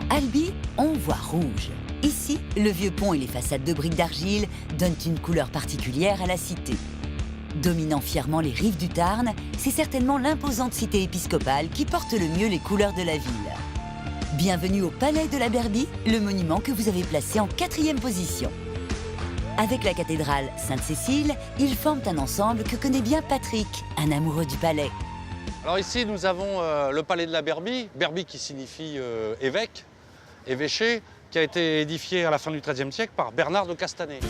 Albi, on voit rouge. Ici, le vieux pont et les façades de briques d'argile donnent une couleur particulière à la cité. Dominant fièrement les rives du Tarn, c'est certainement l'imposante cité épiscopale qui porte le mieux les couleurs de la ville. Bienvenue au Palais de la Berbie, le monument que vous avez placé en 4e position. Avec la cathédrale Sainte-Cécile, ils forment un ensemble que connaît bien Patrick, un amoureux du palais. Alors ici, nous avons le Palais de la Berbie, Berbie qui signifie évêque, évêché, qui a été édifié à la fin du XIIIe siècle par Bernard de Castanet.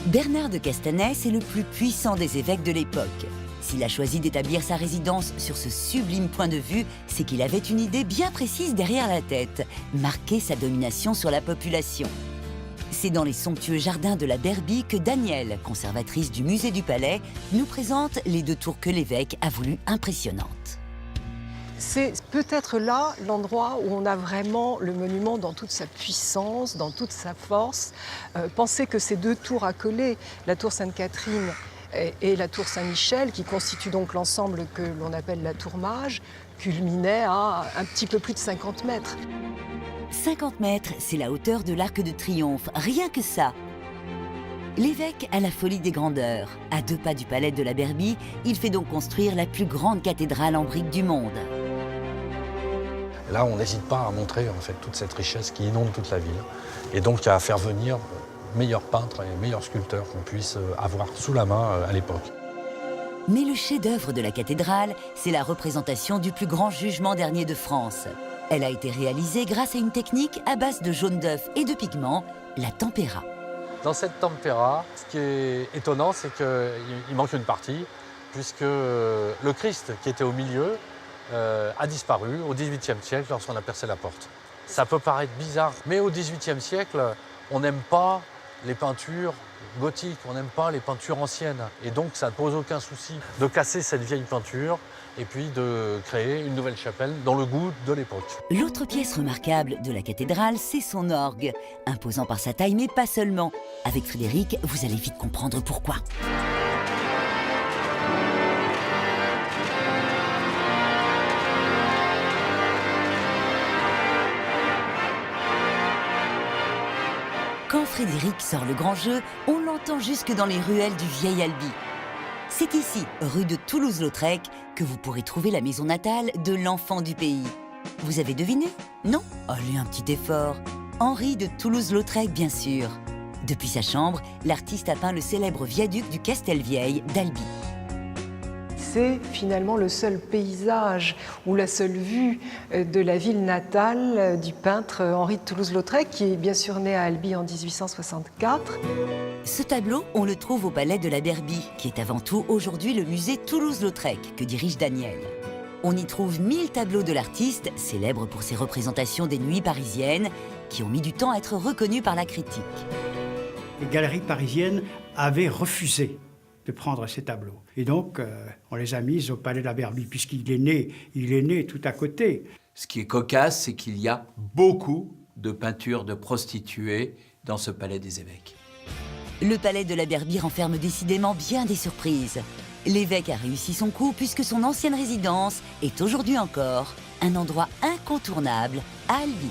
Bernard de Castanet, c'est le plus puissant des évêques de l'époque. S'il a choisi d'établir sa résidence sur ce sublime point de vue, c'est qu'il avait une idée bien précise derrière la tête, marquer sa domination sur la population. C'est dans les somptueux jardins de la Berbie que Danielle, conservatrice du musée du Palais, nous présente les 2 tours que l'évêque a voulu impressionnantes. C'est peut-être là l'endroit où on a vraiment le monument dans toute sa puissance, dans toute sa force. Pensez que ces 2 tours accolées, la tour Sainte-Catherine et la tour Saint-Michel, qui constituent donc l'ensemble que l'on appelle la tour Mage, culminaient à un petit peu plus de 50 mètres. 50 mètres, c'est la hauteur de l'Arc de Triomphe, rien que ça. L'évêque a la folie des grandeurs. À 2 pas du palais de la Berbie, il fait donc construire la plus grande cathédrale en briques du monde. Là, on n'hésite pas à montrer en fait toute cette richesse qui inonde toute la ville, et donc à faire venir meilleurs peintres et meilleurs sculpteurs qu'on puisse avoir sous la main à l'époque. Mais le chef-d'œuvre de la cathédrale, c'est la représentation du plus grand jugement dernier de France. Elle a été réalisée grâce à une technique à base de jaune d'œuf et de pigments, la tempéra. Dans cette tempéra, ce qui est étonnant, c'est qu'il manque une partie, puisque le Christ qui était au milieu a disparu au XVIIIe siècle lorsqu'on a percé la porte. Ça peut paraître bizarre, mais au XVIIIe siècle, on n'aime pas les peintures gothiques, on n'aime pas les peintures anciennes. Et donc ça ne pose aucun souci de casser cette vieille peinture et puis de créer une nouvelle chapelle dans le goût de l'époque. L'autre pièce remarquable de la cathédrale, c'est son orgue. Imposant par sa taille, mais pas seulement. Avec Frédéric, vous allez vite comprendre pourquoi. Quand Frédéric sort le grand jeu, on l'entend jusque dans les ruelles du vieil Albi. C'est ici, rue de Toulouse-Lautrec, que vous pourrez trouver la maison natale de l'enfant du pays. Vous avez deviné? Non? Allez, un petit effort. Henri de Toulouse-Lautrec, bien sûr. Depuis sa chambre, l'artiste a peint le célèbre viaduc du Castelvieil d'Albi. C'est finalement le seul paysage ou la seule vue de la ville natale du peintre Henri de Toulouse-Lautrec, qui est bien sûr né à Albi en 1864. Ce tableau, on le trouve au Palais de la Berbie, qui est avant tout aujourd'hui le musée Toulouse-Lautrec, que dirige Danielle. On y trouve 1000 tableaux de l'artiste, célèbre pour ses représentations des nuits parisiennes, qui ont mis du temps à être reconnus par la critique. Les galeries parisiennes avaient refusé de prendre ces tableaux. Et donc, on les a mis au Palais de la Berbie, puisqu'il est né tout à côté. Ce qui est cocasse, c'est qu'il y a beaucoup de peintures de prostituées dans ce palais des évêques. Le Palais de la Berbie renferme décidément bien des surprises. L'évêque a réussi son coup puisque son ancienne résidence est aujourd'hui encore un endroit incontournable à Albi.